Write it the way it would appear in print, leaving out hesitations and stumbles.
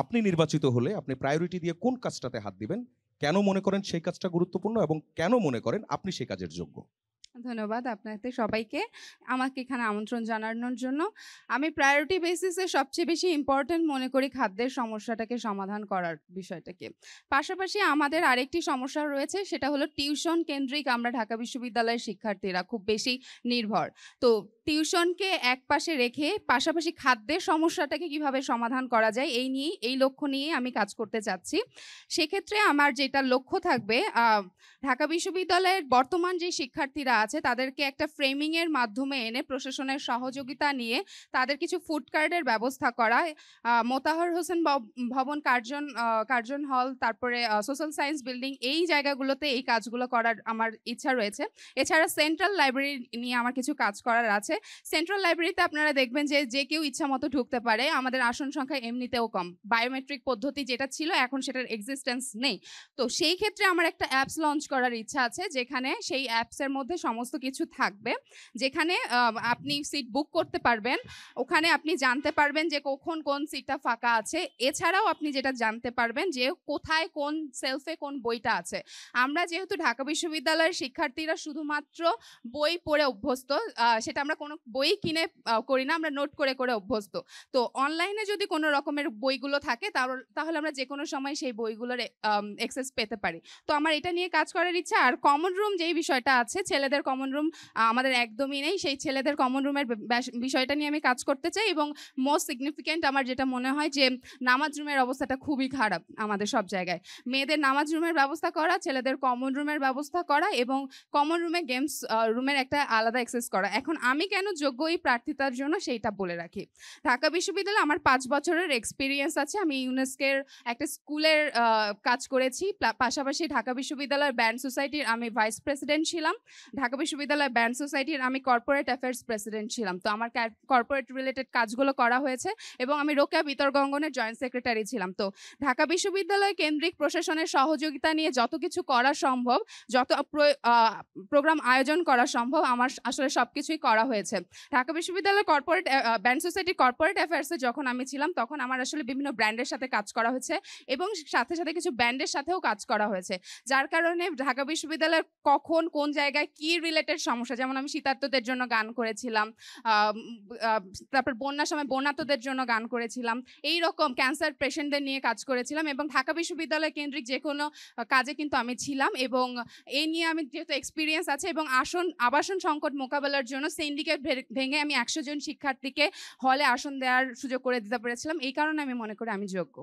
আপনি নির্বাচিত হলে আপনি প্রায়োরিটি দিয়ে কোন কাজটাতে হাত দিবেন? কেন মনে করেন সেই কাজটা গুরুত্বপূর্ণ এবং কেন মনে করেন আপনি সেই কাজের যোগ্য? ধন্যবাদ আপনাদের সবাইকে আমাকে এখানে আমন্ত্রণ জানানোর জন্য। আমি প্রায়োরিটি বেসিসে সবচেয়ে বেশি ইম্পোর্টেন্ট মনে করি খাদ্যের সমস্যাটাকে সমাধান করার বিষয়টাকে। পাশাপাশি আমাদের আরেকটি সমস্যা রয়েছে, সেটা হলো টিউশন কেন্দ্রিক আমরা ঢাকা বিশ্ববিদ্যালয়ের শিক্ষার্থীরা খুব বেশি নির্ভর। তো টিউশনকে একপাশে রেখে পাশাপাশি খাদ্যের সমস্যাটাকে কিভাবে সমাধান করা যায় এই লক্ষ্য নিয়েই আমি কাজ করতে চাচ্ছি। সেক্ষেত্রে আমার যেটা লক্ষ্য থাকবে, ঢাকা বিশ্ববিদ্যালয়ের বর্তমান যে শিক্ষার্থীরা আছে তাদেরকে একটা ফ্রেমিং এর মাধ্যমে এনে প্রশাসনের সহযোগিতা নিয়ে তাদের কিছু ফুড কার্ডের ব্যবস্থা করা। মোতাহার হোসেন ভবন কার্জন হল, তারপরে সোশ্যাল সায়েন্স বিল্ডিং, এই জায়গাগুলোতে এই কাজগুলো করার আমার ইচ্ছা রয়েছে। এছাড়া সেন্ট্রাল লাইব্রেরি নিয়ে আমার কিছু কাজ করার আছে। সেন্ট্রাল লাইব্রেরিতে আপনারা দেখবেন যে কেউ ইচ্ছা মতো ঢুকতে পারে। আমাদের আসন সংখ্যা এমনিতেও কম, বায়োমেট্রিক পদ্ধতি যেটা ছিল এখন সেটার এক্সিস্টেন্স নেই। তো সেই ক্ষেত্রে আমার একটা অ্যাপস লঞ্চ করার ইচ্ছা আছে, যেখানে সেই অ্যাপসের মধ্যে সমস্ত কিছু থাকবে, যেখানে আপনি সিট বুক করতে পারবেন। ওখানে আপনি জানতে পারবেন যে কখন কোন সিটটা ফাঁকা আছে। এছাড়াও আপনি যেটা জানতে পারবেন যে কোথায় কোন সেলফে কোন বইটা আছে। আমরা যেহেতু ঢাকা বিশ্ববিদ্যালয়ের শিক্ষার্থীরা শুধুমাত্র বই পড়ে অভ্যস্ত, সেটা আমরা কোনো বই কিনে করি না, আমরা নোট করে করে অভ্যস্ত। তো অনলাইনে যদি কোনো রকমের বইগুলো থাকে তাহলে আমরা যে কোনো সময় সেই বইগুলোর অ্যাক্সেস পেতে পারি। তো আমার এটা নিয়ে কাজ করার ইচ্ছা। আর কমন রুম যেই বিষয়টা আছে, ছেলেদের কমন রুম আমাদের একদমই নেই। সেই ছেলেদের কমন রুমের বিষয়টা নিয়ে আমি কাজ করতে চাই। এবং মোস্ট সিগনিফিক্যান্ট আমার যেটা মনে হয় যে নামাজ রুমের অবস্থাটা খুবই খারাপ আমাদের সব জায়গায়। মেয়েদের নামাজ রুমের ব্যবস্থা করা, ছেলেদের কমন রুমের ব্যবস্থা করা এবং কমন রুমে গেমস রুমের একটা আলাদা অ্যাক্সেস করা। এখন আমি কেন যোগ্য এই প্রার্থিতার জন্য সেইটা বলে রাখি। ঢাকা বিশ্ববিদ্যালয়ে আমার 5 বছরের এক্সপিরিয়েন্স আছে। আমি ইউনেস্কোর একটা স্কুলের কাজ করেছি। পাশাপাশি ঢাকা বিশ্ববিদ্যালয়ের ব্যান্ড সোসাইটির আমি ভাইস প্রেসিডেন্ট ছিলাম। ঢাকা বিশ্ববিদ্যালয়ের ব্যান্ড সোসাইটির আমি কর্পোরেট অ্যাফেয়ার্স প্রেসিডেন্ট ছিলাম। তো আমার কর্পোরেট রিলেটেড কাজগুলো করা হয়েছে এবং আমি রোকেয়া বিতর্ক অঙ্গনের জয়েন্ট সেক্রেটারি ছিলাম। তো ঢাকা বিশ্ববিদ্যালয় কেন্দ্রিক প্রশাসনের সহযোগিতা নিয়ে যত কিছু করা সম্ভব, যত প্রোগ্রাম আয়োজন করা সম্ভব, আমার আসলে সবকিছুই করা হয়েছে। ঢাকা বিশ্ববিদ্যালয়ের কর্পোরেট ব্যান্ড সোসাইটির কর্পোরেট অ্যাফেয়ার্সে যখন আমি ছিলাম তখন আমার আসলে বিভিন্ন ব্র্যান্ডের সাথে কাজ করা হয়েছে এবং সাথে সাথে কিছু ব্যান্ডের সাথেও কাজ করা হয়েছে, যার কারণে ঢাকা বিশ্ববিদ্যালয়ের কখন কোন জায়গায় কি রিলেটেড সমস্যা, যেমন আমি শীতার্তদের জন্য গান করেছিলাম, তারপর বন্যার সময় বন্যার্তদের জন্য গান করেছিলাম, এই রকম ক্যান্সার পেশেন্টদের নিয়ে কাজ করেছিলাম এবং ঢাকা বিশ্ববিদ্যালয় কেন্দ্রিক যে কোনো কাজে কিন্তু আমি ছিলাম। এবং এই নিয়ে আমি যেহেতু এক্সপিরিয়েন্স আছে এবং আবাসন সংকট মোকাবেলার জন্য সিন্ডিকেট ভেঙে আমি 100 জন শিক্ষার্থীকে হলে আসন দেওয়ার সুযোগ করে দিতে পেরেছিলাম। এই কারণে আমি মনে করি আমি যোগ্য।